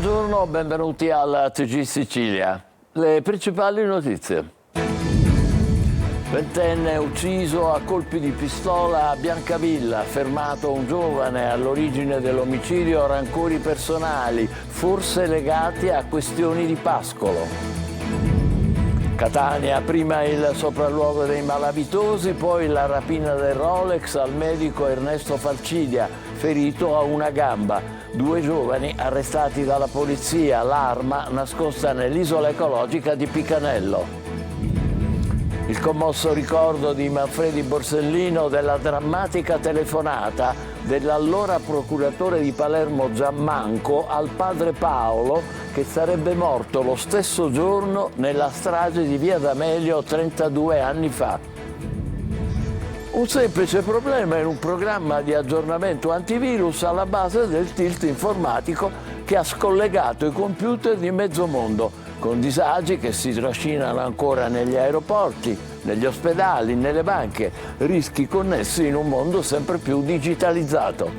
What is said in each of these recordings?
Buongiorno, benvenuti al TG Sicilia. Le principali notizie. Ventenne ucciso a colpi di pistola a Biancavilla, fermato un giovane all'origine dell'omicidio, rancori personali, forse legati a questioni di pascolo. Catania, prima il sopralluogo dei malavitosi, poi la rapina del Rolex al medico Ernesto Falcidia, ferito a una gamba. 2 giovani arrestati dalla polizia, l'arma nascosta nell'isola ecologica di Picanello. Il commosso ricordo di Manfredi Borsellino della drammatica telefonata dell'allora procuratore di Palermo Giammanco al padre Paolo, che sarebbe morto lo stesso giorno nella strage di Via D'Amelio 32 anni fa. Un semplice problema in un programma di aggiornamento antivirus alla base del tilt informatico che ha scollegato i computer di mezzo mondo, con disagi che si trascinano ancora negli aeroporti, negli ospedali, nelle banche, rischi connessi in un mondo sempre più digitalizzato.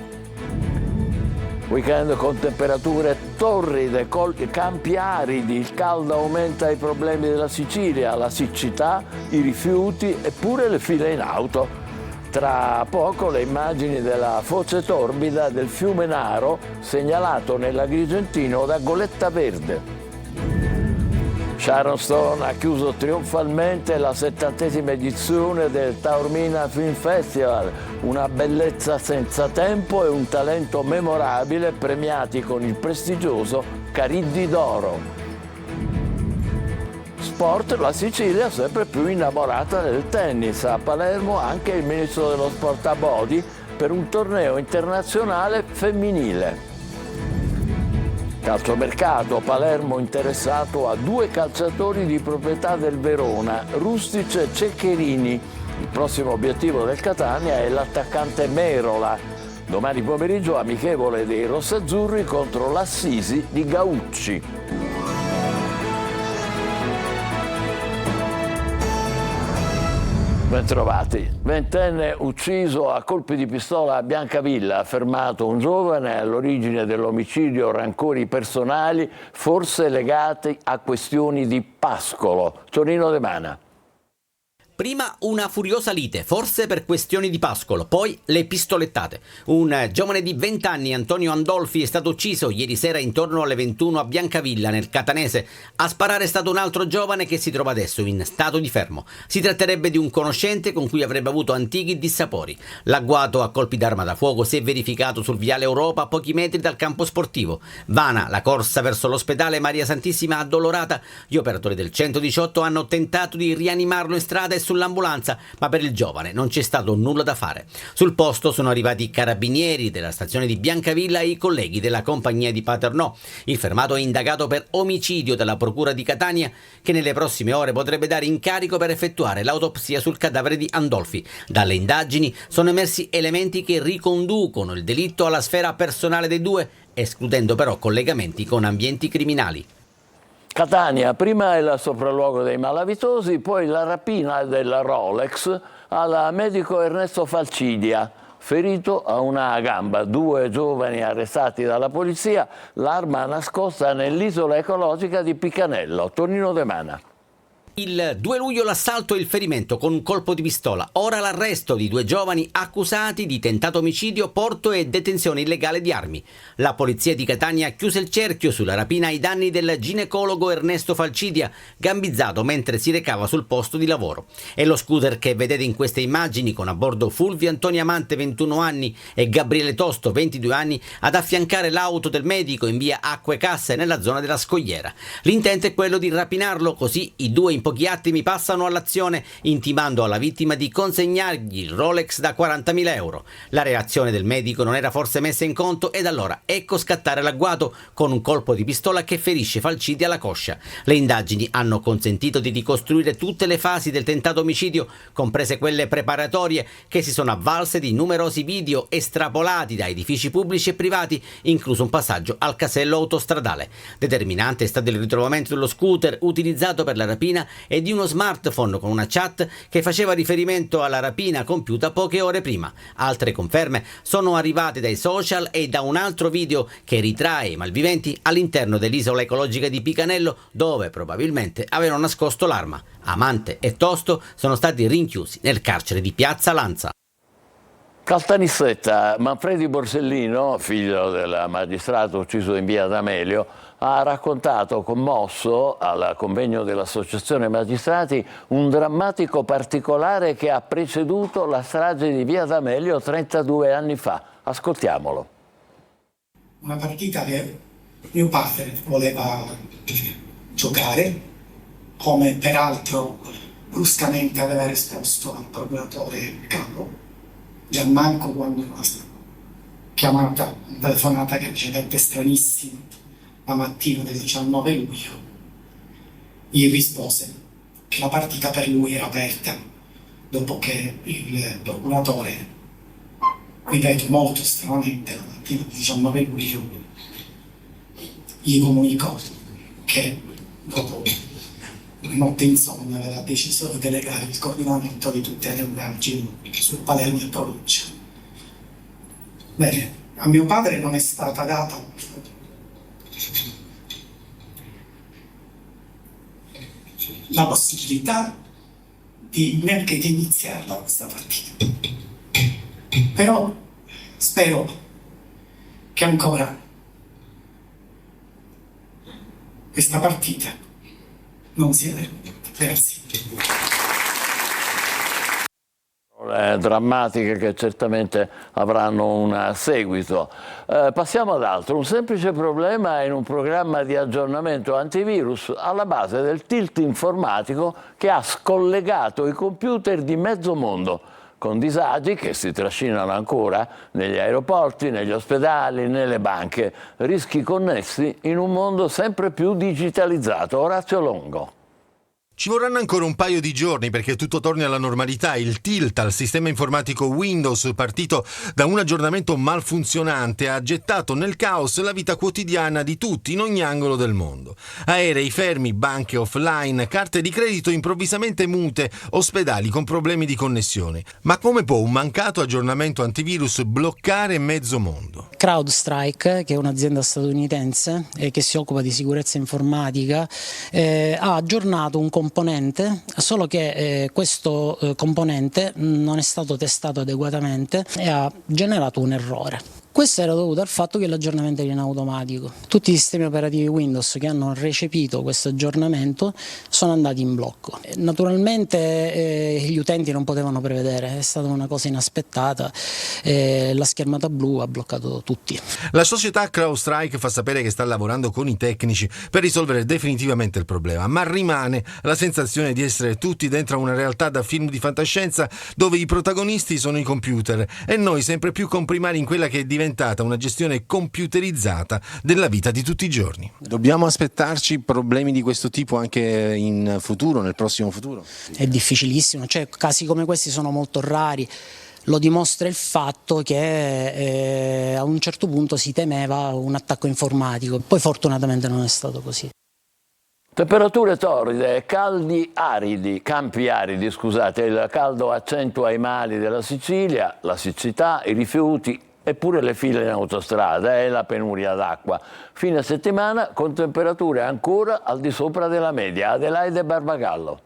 Weekend con temperature torride, campi aridi, il caldo aumenta i problemi della Sicilia, la siccità, i rifiuti e pure le file in auto. Tra poco le immagini della foce torbida del fiume Naro, segnalato nell'Agrigentino da Goletta Verde. Sharon Stone ha chiuso trionfalmente la 70ª edizione del Taormina Film Festival, una bellezza senza tempo e un talento memorabile premiati con il prestigioso Cariddi d'Oro. Sport, la Sicilia sempre più innamorata del tennis. A Palermo anche il ministro dello sport Abodi per un torneo internazionale femminile. Calciomercato, Palermo interessato a 2 calciatori di proprietà del Verona, Rustic e Ceccherini. Il prossimo obiettivo del Catania è l'attaccante Merola. Domani pomeriggio amichevole dei rossazzurri contro l'Assisi di Gaucci. Bentrovati. Ventenne ucciso a colpi di pistola a Biancavilla, ha fermato un giovane all'origine dell'omicidio, rancori personali, forse legati a questioni di pascolo. Tonino De Mana. Prima una furiosa lite, forse per questioni di pascolo, poi le pistolettate. Un giovane di 20 anni, Antonio Andolfi, è stato ucciso ieri sera intorno alle 21 a Biancavilla, nel Catanese. A sparare è stato un altro giovane che si trova adesso in stato di fermo. Si tratterebbe di un conoscente con cui avrebbe avuto antichi dissapori. L'agguato a colpi d'arma da fuoco si è verificato sul viale Europa a pochi metri dal campo sportivo. Vana la corsa verso l'ospedale Maria Santissima addolorata. Gli operatori del 118 hanno tentato di rianimarlo in strada e sull'ambulanza, ma per il giovane non c'è stato nulla da fare. Sul posto sono arrivati i carabinieri della stazione di Biancavilla e i colleghi della compagnia di Paternò. Il fermato è indagato per omicidio dalla procura di Catania, che nelle prossime ore potrebbe dare incarico per effettuare l'autopsia sul cadavere di Andolfi. Dalle indagini sono emersi elementi che riconducono il delitto alla sfera personale dei due, escludendo però collegamenti con ambienti criminali. Catania, prima il sopralluogo dei malavitosi, poi la rapina della Rolex al medico Ernesto Falcidia, ferito a una gamba. 2 giovani arrestati dalla polizia, l'arma nascosta nell'isola ecologica di Picanello. Tonino De Mana. Il 2 luglio l'assalto e il ferimento con un colpo di pistola. Ora l'arresto di 2 giovani accusati di tentato omicidio, porto e detenzione illegale di armi. La polizia di Catania ha chiuso il cerchio sulla rapina ai danni del ginecologo Ernesto Falcidia, gambizzato mentre si recava sul posto di lavoro. E lo scooter che vedete in queste immagini, con a bordo Fulvio Antonio Amante, 21 anni, e Gabriele Tosto, 22 anni, ad affiancare l'auto del medico in via Acque Casse nella zona della Scogliera. L'intento è quello di rapinarlo, così i due in pochi attimi passano all'azione, intimando alla vittima di consegnargli il Rolex da 40.000 euro. La reazione del medico non era forse messa in conto ed allora ecco scattare l'agguato con un colpo di pistola che ferisce Falcidia alla coscia. Le indagini hanno consentito di ricostruire tutte le fasi del tentato omicidio, comprese quelle preparatorie, che si sono avvalse di numerosi video estrapolati da edifici pubblici e privati, incluso un passaggio al casello autostradale. Determinante è stato il ritrovamento dello scooter utilizzato per la rapina e di uno smartphone con una chat che faceva riferimento alla rapina compiuta poche ore prima. Altre conferme sono arrivate dai social e da un altro video che ritrae i malviventi all'interno dell'isola ecologica di Picanello, dove probabilmente avevano nascosto l'arma. Amante e Tosto sono stati rinchiusi nel carcere di Piazza Lanza. Caltanissetta, Manfredi Borsellino, figlio del magistrato ucciso in via D'Amelio, ha raccontato commosso al convegno dell'Associazione Magistrati un drammatico particolare che ha preceduto la strage di via D'Amelio 32 anni fa. Ascoltiamolo. Una partita che mio padre voleva giocare, come peraltro bruscamente aveva risposto al procuratore Gallo. Gianmarco, quando una chiamata, una telefonata che ricevette stranissima la mattina del 19 luglio, gli rispose che la partita per lui era aperta dopo che il procuratore, ripeto molto stranamente, la mattina del 19 luglio gli comunicò che dopo una notte insonne aveva deciso di delegare il coordinamento di tutte le indagini sul Palermo e provincia. Bene, a mio padre non è stata data la possibilità neanche di iniziarla questa partita. Però spero che ancora questa partita non sia terminata. Grazie. Drammatiche che certamente avranno un seguito. Passiamo ad altro. Un semplice problema in un programma di aggiornamento antivirus alla base del tilt informatico che ha scollegato i computer di mezzo mondo, con disagi che si trascinano ancora negli aeroporti, negli ospedali, nelle banche, rischi connessi in un mondo sempre più digitalizzato. Orazio Longo. Ci vorranno ancora un paio di giorni perché tutto torni alla normalità. Il tilt al sistema informatico Windows, partito da un aggiornamento malfunzionante, ha gettato nel caos la vita quotidiana di tutti in ogni angolo del mondo. Aerei fermi, banche offline, carte di credito improvvisamente mute, ospedali con problemi di connessione. Ma come può un mancato aggiornamento antivirus bloccare mezzo mondo? CrowdStrike, che è un'azienda statunitense che si occupa di sicurezza informatica, ha aggiornato un componente, solo che questo componente non è stato testato adeguatamente e ha generato un errore. Questo era dovuto al fatto che l'aggiornamento era in automatico. Tutti i sistemi operativi Windows che hanno recepito questo aggiornamento sono andati in blocco. Naturalmente gli utenti non potevano prevedere, è stata una cosa inaspettata, la schermata blu ha bloccato tutti. La società CrowdStrike fa sapere che sta lavorando con i tecnici per risolvere definitivamente il problema, ma rimane la sensazione di essere tutti dentro a una realtà da film di fantascienza dove i protagonisti sono i computer e noi sempre più comprimari in quella che è diventata una gestione computerizzata della vita di tutti i giorni. Dobbiamo aspettarci problemi di questo tipo anche in futuro, nel prossimo futuro? È difficilissimo, cioè casi come questi sono molto rari. Lo dimostra il fatto che a un certo punto si temeva un attacco informatico, poi fortunatamente non è stato così. Temperature torride, campi aridi, scusate, il caldo accentua i mali della Sicilia, la siccità, i rifiuti, eppure le file in autostrada e la penuria d'acqua. Fine settimana con temperature ancora al di sopra della media. Adelaide Barbagallo.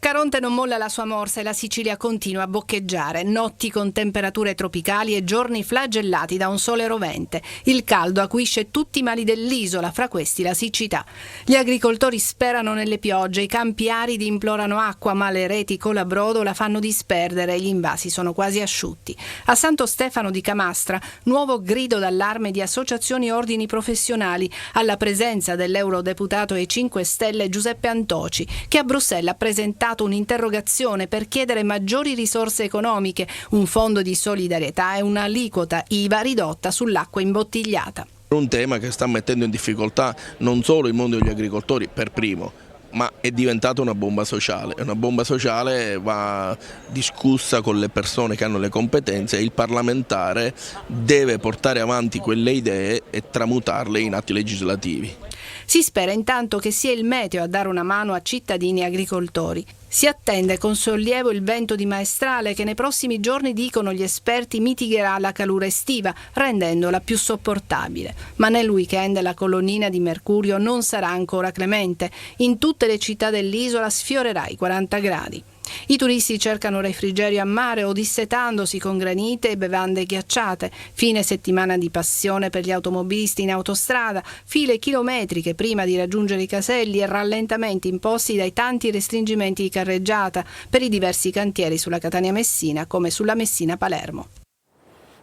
Caronte non molla la sua morsa e la Sicilia continua a boccheggiare. Notti con temperature tropicali e giorni flagellati da un sole rovente. Il caldo acuisce tutti i mali dell'isola, fra questi la siccità. Gli agricoltori sperano nelle piogge, i campi aridi implorano acqua, ma le reti colabrodo la fanno disperdere e gli invasi sono quasi asciutti. A Santo Stefano di Camastra, nuovo grido d'allarme di associazioni e ordini professionali alla presenza dell'eurodeputato e 5 Stelle Giuseppe Antoci, che a Bruxelles ha presentato un'interrogazione per chiedere maggiori risorse economiche, un fondo di solidarietà e un'aliquota IVA ridotta sull'acqua imbottigliata. Un tema che sta mettendo in difficoltà non solo il mondo degli agricoltori per primo, ma è diventata una bomba sociale. Una bomba sociale va discussa con le persone che hanno le competenze e il parlamentare deve portare avanti quelle idee e tramutarle in atti legislativi. Si spera intanto che sia il meteo a dare una mano a cittadini e agricoltori. Si attende con sollievo il vento di maestrale che nei prossimi giorni, dicono gli esperti, mitigherà la calura estiva, rendendola più sopportabile. Ma nel weekend la colonnina di mercurio non sarà ancora clemente. In tutte le città dell'isola sfiorerà i 40 gradi. I turisti cercano refrigerio a mare o dissetandosi con granite e bevande ghiacciate. Fine settimana di passione per gli automobilisti in autostrada, file chilometriche prima di raggiungere i caselli e rallentamenti imposti dai tanti restringimenti di carreggiata per i diversi cantieri sulla Catania-Messina come sulla Messina-Palermo.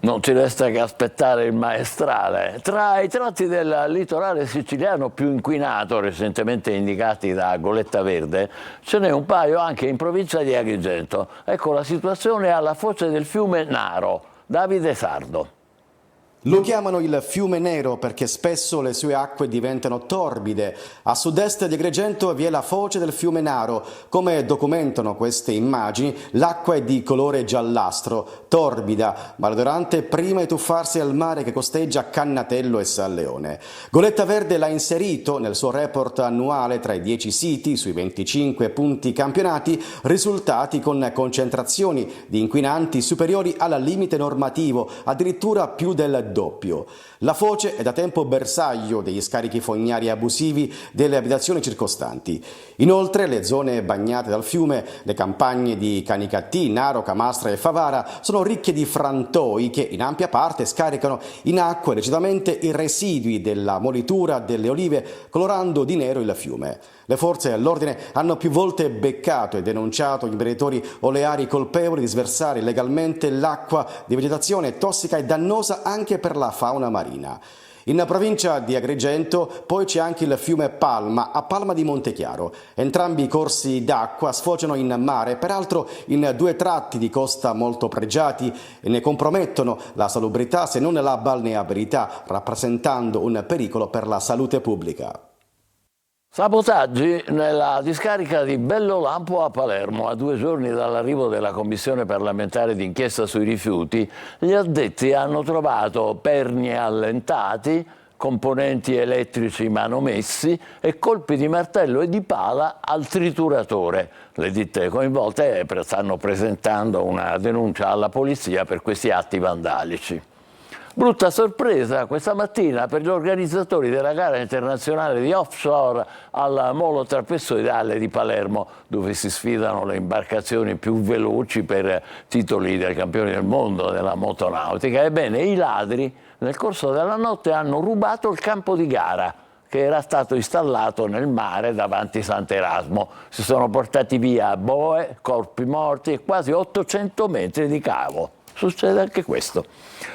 Non ci resta che aspettare il maestrale. Tra i tratti del litorale siciliano più inquinato, recentemente indicati da Goletta Verde, ce n'è un paio anche in provincia di Agrigento. Ecco la situazione alla foce del fiume Naro. Davide Sardo. Lo chiamano il fiume nero perché spesso le sue acque diventano torbide. A sud-est di Agrigento vi è la foce del fiume Naro. Come documentano queste immagini, l'acqua è di colore giallastro, torbida, maleodorante prima di tuffarsi al mare che costeggia Cannatello e San Leone. Goletta Verde l'ha inserito nel suo report annuale tra i 10 siti sui 25 punti campionati, risultati con concentrazioni di inquinanti superiori al limite normativo, addirittura più del doppio. La foce è da tempo bersaglio degli scarichi fognari abusivi delle abitazioni circostanti. Inoltre le zone bagnate dal fiume, le campagne di Canicattì, Naro, Camastra e Favara sono ricche di frantoi che in ampia parte scaricano in acqua lecitamente i residui della molitura delle olive, colorando di nero il fiume. Le forze dell'ordine hanno più volte beccato e denunciato gli imprenditori oleari colpevoli di sversare illegalmente l'acqua di vegetazione tossica e dannosa anche per la fauna marina. In provincia di Agrigento poi c'è anche il fiume Palma, a Palma di Montechiaro. Entrambi i corsi d'acqua sfociano in mare, peraltro in due tratti di costa molto pregiati e ne compromettono la salubrità se non la balneabilità, rappresentando un pericolo per la salute pubblica. Sabotaggi nella discarica di Bellolampo a Palermo. A 2 giorni dall'arrivo della Commissione parlamentare d'inchiesta sui rifiuti, gli addetti hanno trovato perni allentati, componenti elettrici manomessi e colpi di martello e di pala al trituratore. Le ditte coinvolte stanno presentando una denuncia alla polizia per questi atti vandalici. Brutta sorpresa questa mattina per gli organizzatori della gara internazionale di offshore al molo trapezoidale di Palermo, dove si sfidano le imbarcazioni più veloci per titoli dei campioni del mondo della motonautica. Ebbene, i ladri nel corso della notte hanno rubato il campo di gara che era stato installato nel mare davanti Sant'Erasmo. Si sono portati via boe, corpi morti e quasi 800 metri di cavo. Succede anche questo.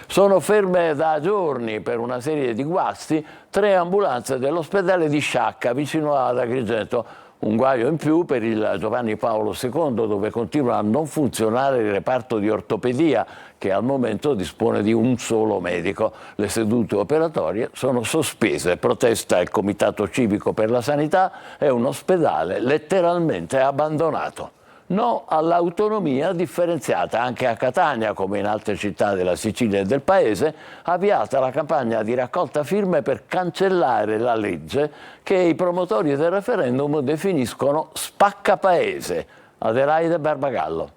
Sono ferme da giorni per una serie di guasti 3 ambulanze dell'ospedale di Sciacca, vicino ad Agrigento. Un guaio in più per il Giovanni Paolo II, dove continua a non funzionare il reparto di ortopedia, che al momento dispone di un solo medico. Le sedute operatorie sono sospese. Protesta il Comitato Civico per la Sanità e un ospedale letteralmente abbandonato. No all'autonomia differenziata. Anche a Catania, come in altre città della Sicilia e del Paese, avviata la campagna di raccolta firme per cancellare la legge che i promotori del referendum definiscono spaccapaese. Adelaide Barbagallo.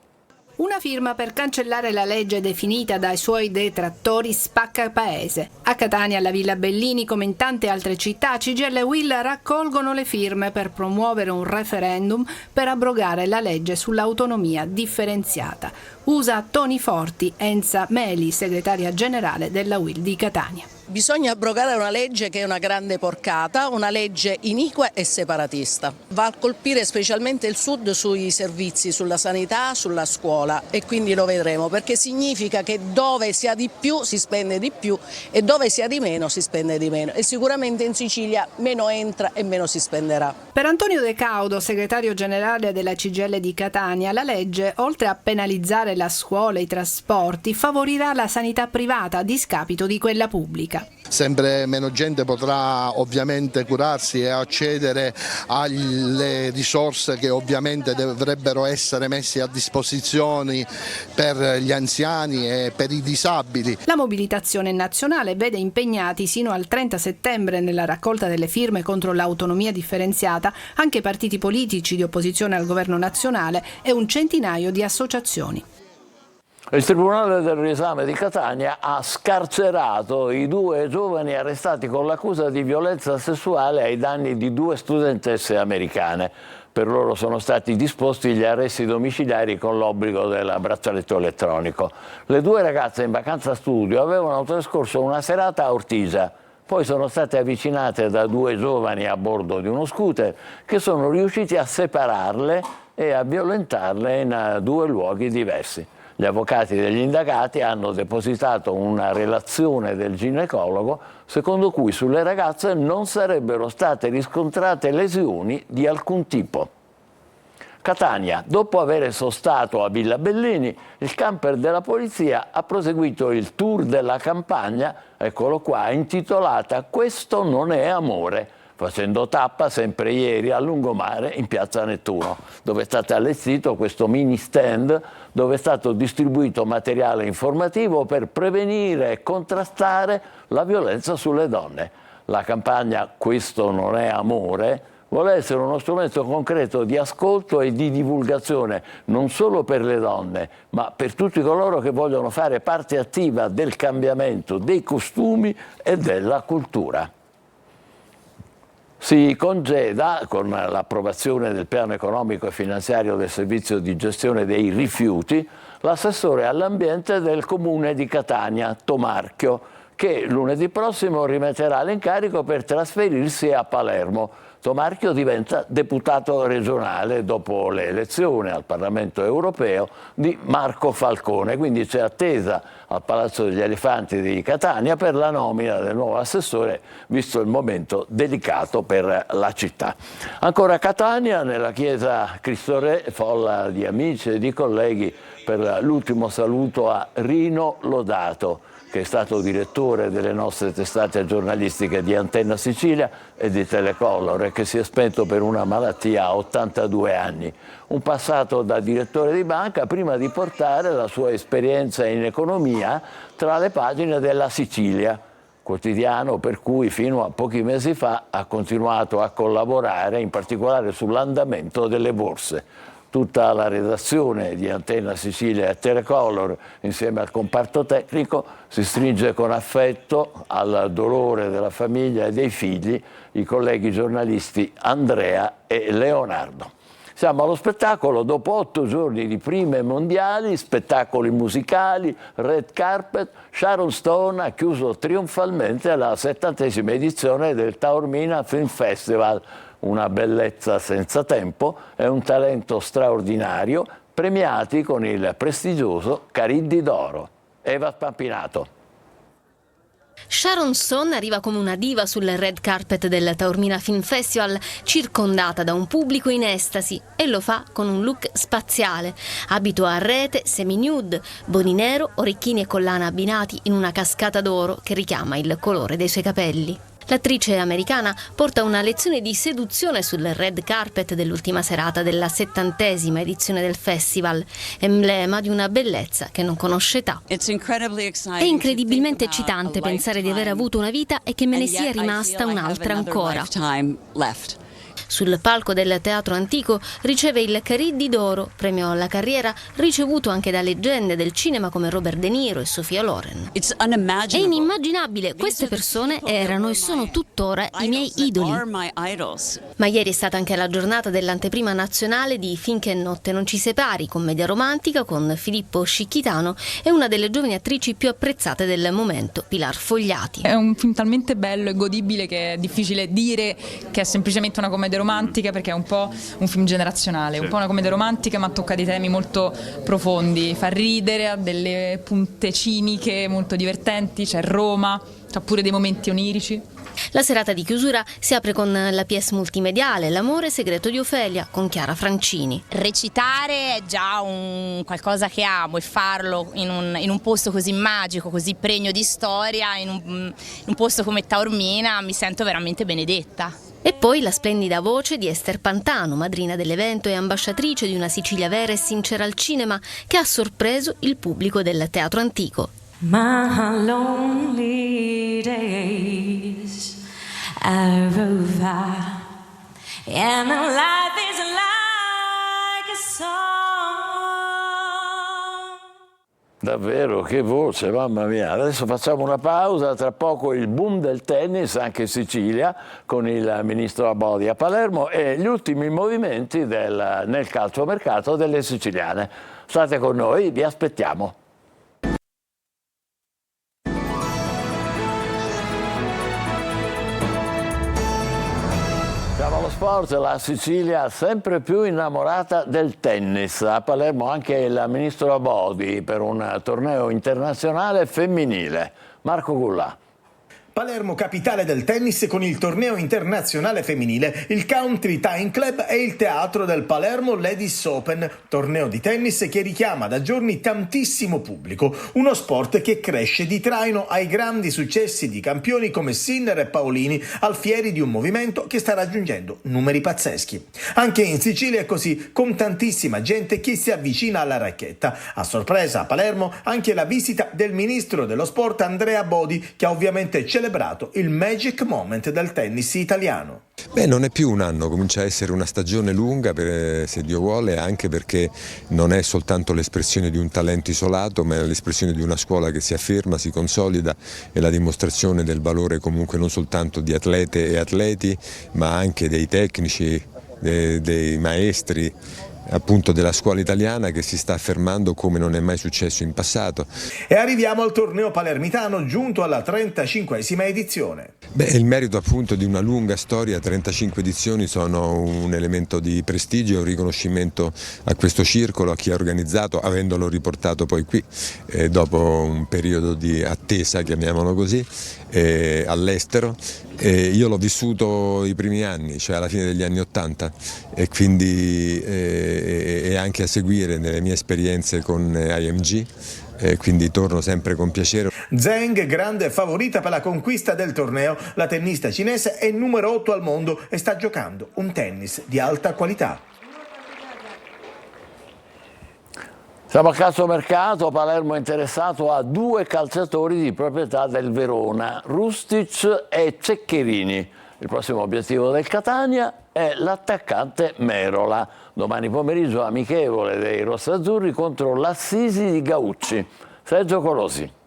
Una firma per cancellare la legge definita dai suoi detrattori spaccapaese. A Catania, alla Villa Bellini, come in tante altre città, CGIL e UIL raccolgono le firme per promuovere un referendum per abrogare la legge sull'autonomia differenziata. Usa Toni Forti, Enza Meli, segretaria generale della UIL di Catania. Bisogna abrogare una legge che è una grande porcata, una legge iniqua e separatista. Va a colpire specialmente il Sud sui servizi, sulla sanità, sulla scuola, e quindi lo vedremo, perché significa che dove si ha di più si spende di più e dove si ha di meno si spende di meno, e sicuramente in Sicilia meno entra e meno si spenderà. Per Antonio De Caudo, segretario generale della CGIL di Catania, la legge, oltre a penalizzare la scuola e i trasporti, favorirà la sanità privata a discapito di quella pubblica. pubblica. Sempre meno gente potrà ovviamente curarsi e accedere alle risorse che ovviamente dovrebbero essere messe a disposizione per gli anziani e per i disabili. La mobilitazione nazionale vede impegnati sino al 30 settembre nella raccolta delle firme contro l'autonomia differenziata anche partiti politici di opposizione al governo nazionale e un centinaio di associazioni. Il Tribunale del Riesame di Catania ha scarcerato i 2 giovani arrestati con l'accusa di violenza sessuale ai danni di 2 studentesse americane. Per loro sono stati disposti gli arresti domiciliari con l'obbligo del braccialetto elettronico. Le 2 ragazze in vacanza studio avevano trascorso una serata a Ortisa. Poi sono state avvicinate da 2 giovani a bordo di uno scooter che sono riusciti a separarle e a violentarle in 2 luoghi diversi. Gli avvocati degli indagati hanno depositato una relazione del ginecologo secondo cui sulle ragazze non sarebbero state riscontrate lesioni di alcun tipo. Catania, dopo aver sostato a Villa Bellini, il camper della polizia ha proseguito il tour della campagna, eccolo qua, intitolata "Questo non è amore", facendo tappa sempre ieri a Lungomare in piazza Nettuno, dove è stato allestito questo mini stand dove è stato distribuito materiale informativo per prevenire e contrastare la violenza sulle donne. La campagna "Questo non è amore" vuole essere uno strumento concreto di ascolto e di divulgazione non solo per le donne, ma per tutti coloro che vogliono fare parte attiva del cambiamento dei costumi e della cultura. Si congeda, con l'approvazione del piano economico e finanziario del servizio di gestione dei rifiuti, l'assessore all'ambiente del comune di Catania, Tomarchio, che lunedì prossimo rimetterà l'incarico per trasferirsi a Palermo. Tomarchio diventa deputato regionale dopo le elezioni al Parlamento europeo di Marco Falcone, quindi c'è attesa al Palazzo degli Elefanti di Catania per la nomina del nuovo assessore, visto il momento delicato per la città. Ancora a Catania, nella chiesa Cristo Re, folla di amici e di colleghi per l'ultimo saluto a Rino Lodato, che è stato direttore delle nostre testate giornalistiche di Antenna Sicilia e di Telecolor e che si è spento per una malattia a 82 anni. Un passato da direttore di banca prima di portare la sua esperienza in economia tra le pagine della Sicilia, quotidiano per cui fino a pochi mesi fa ha continuato a collaborare, in particolare sull'andamento delle borse. Tutta la redazione di Antenna Sicilia e Telecolor, insieme al comparto tecnico, si stringe con affetto al dolore della famiglia e dei figli, i colleghi giornalisti Andrea e Leonardo. Siamo allo spettacolo, dopo 8 giorni di prime mondiali, spettacoli musicali, red carpet, Sharon Stone ha chiuso trionfalmente la 70ª edizione del Taormina Film Festival. Una bellezza senza tempo e un talento straordinario, premiati con il prestigioso Cariddi d'Oro. Eva Spampinato. Sharon Stone arriva come una diva sul red carpet del Taormina Film Festival, circondata da un pubblico in estasi, e lo fa con un look spaziale, abito a rete, semi-nude, boni nero, orecchini e collana abbinati in una cascata d'oro che richiama il colore dei suoi capelli. L'attrice americana porta una lezione di seduzione sul red carpet dell'ultima serata della 70ª edizione del festival, emblema di una bellezza che non conosce età. È incredibilmente eccitante pensare di aver avuto una vita e che me ne sia rimasta un'altra ancora. Sul palco del Teatro Antico riceve il Cariddi d'Oro, premio alla carriera ricevuto anche da leggende del cinema come Robert De Niro e Sofia Loren. È inimmaginabile, queste persone erano e sono tuttora i miei idoli. Ma ieri è stata anche la giornata dell'anteprima nazionale di Finché notte non ci separi, commedia romantica con Filippo Scicchitano e una delle giovani attrici più apprezzate del momento, Pilar Fogliati. È un film talmente bello e godibile che è difficile dire che è semplicemente una commedia romantica, perché è un po' un film generazionale, un po' una commedia romantica ma tocca dei temi molto profondi, fa ridere, ha delle punte ciniche molto divertenti, c'è Roma, c'ha pure dei momenti onirici. La serata di chiusura si apre con la pièce multimediale L'amore segreto di Ofelia con Chiara Francini. Recitare è già qualcosa che amo, e farlo in un posto così magico, così pregno di storia, in un posto come Taormina, mi sento veramente benedetta. E poi la splendida voce di Ester Pantano, madrina dell'evento e ambasciatrice di una Sicilia vera e sincera al cinema, che ha sorpreso il pubblico del Teatro Antico. My lonely days are over, and life is like a song. Davvero, che voce, mamma mia. Adesso facciamo una pausa, tra poco il boom del tennis anche in Sicilia con il ministro Abodi a Palermo e gli ultimi movimenti nel calciomercato delle siciliane. State con noi, vi aspettiamo. Siamo allo sport, la Sicilia sempre più innamorata del tennis. A Palermo anche il ministro Abodi per un torneo internazionale femminile. Marco Gullà. Palermo, capitale del tennis, con il torneo internazionale femminile, il Country Time Club e il teatro del Palermo Ladies Open, torneo di tennis che richiama da giorni tantissimo pubblico, uno sport che cresce di traino ai grandi successi di campioni come Sinner e Paolini, alfieri di un movimento che sta raggiungendo numeri pazzeschi. Anche in Sicilia è così, con tantissima gente che si avvicina alla racchetta. A sorpresa a Palermo anche la visita del ministro dello sport Andrea Bodi, che ha ovviamente celebrato il magic moment del tennis italiano. Non è più un anno, comincia a essere una stagione lunga, se Dio vuole, anche perché non è soltanto l'espressione di un talento isolato, ma è l'espressione di una scuola che si afferma, si consolida, e la dimostrazione del valore comunque non soltanto di atlete e atleti, ma anche dei tecnici, dei maestri, appunto della scuola italiana, che si sta affermando come non è mai successo in passato. E arriviamo al torneo palermitano, giunto alla 35esima edizione. Il merito appunto di una lunga storia, 35 edizioni sono un elemento di prestigio e un riconoscimento a questo circolo, a chi ha organizzato, avendolo riportato poi qui dopo un periodo di attesa, chiamiamolo così, all'estero. Io l'ho vissuto i primi anni, cioè alla fine degli anni '80, e quindi e anche a seguire nelle mie esperienze con IMG, quindi torno sempre con piacere. Zheng, grande favorita per la conquista del torneo, la tennista cinese è il numero 8 al mondo e sta giocando un tennis di alta qualità. Siamo a calciomercato, Palermo è interessato a 2 calciatori di proprietà del Verona, Rustic e Ceccherini. Il prossimo obiettivo del Catania è l'attaccante Merola. Domani pomeriggio amichevole dei rossazzurri contro l'Assisi di Gaucci. Sergio Colosi.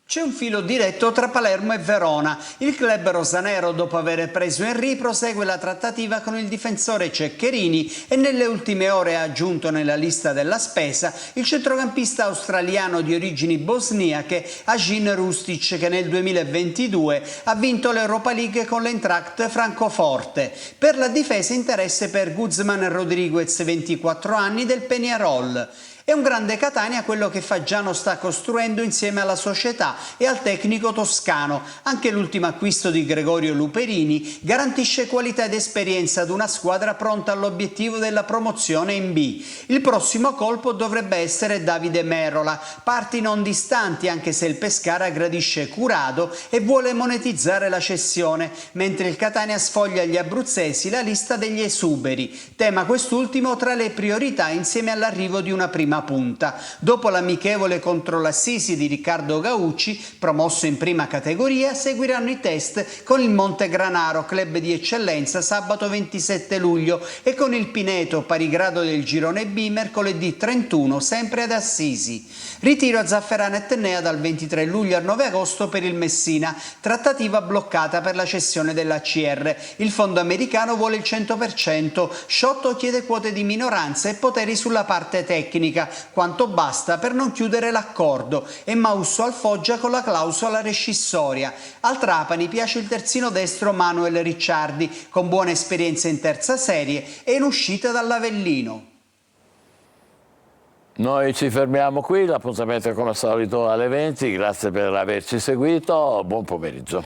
C'è un filo diretto tra Palermo e Verona. Il club rosanero, dopo aver preso Henry, prosegue la trattativa con il difensore Ceccherini e nelle ultime ore ha aggiunto nella lista della spesa il centrocampista australiano di origini bosniache Achin Rustic, che nel 2022 ha vinto l'Europa League con l'Eintracht Francoforte. Per la difesa interesse per Guzman Rodriguez, 24 anni, del Peñarol. È un grande Catania quello che Faggiano sta costruendo insieme alla società e al tecnico toscano. Anche l'ultimo acquisto di Gregorio Luperini garantisce qualità ed esperienza ad una squadra pronta all'obiettivo della promozione in B. Il prossimo colpo dovrebbe essere Davide Merola, parti non distanti anche se il Pescara gradisce Curado e vuole monetizzare la cessione, mentre il Catania sfoglia agli abruzzesi la lista degli esuberi, tema quest'ultimo tra le priorità insieme all'arrivo di una prima punta. Dopo l'amichevole contro l'Assisi di Riccardo Gaucci, promosso in prima categoria, seguiranno i test con il Montegranaro, club di eccellenza, sabato 27 luglio e con il Pineto, pari grado del girone B, mercoledì 31, sempre ad Assisi. Ritiro a Zafferana e Tennea dal 23 luglio al 9 agosto per il Messina, trattativa bloccata per la cessione dell'ACR. Il fondo americano vuole il 100%, Sciotto chiede quote di minoranza e poteri sulla parte tecnica, quanto basta per non chiudere l'accordo, e Mausso al Foggia con la clausola rescissoria. Al Trapani piace il terzino destro Manuel Ricciardi, con buone esperienze in terza serie e in uscita dall'Avellino. Noi ci fermiamo qui, l'appuntamento è come al solito alle 20, grazie per averci seguito, buon pomeriggio.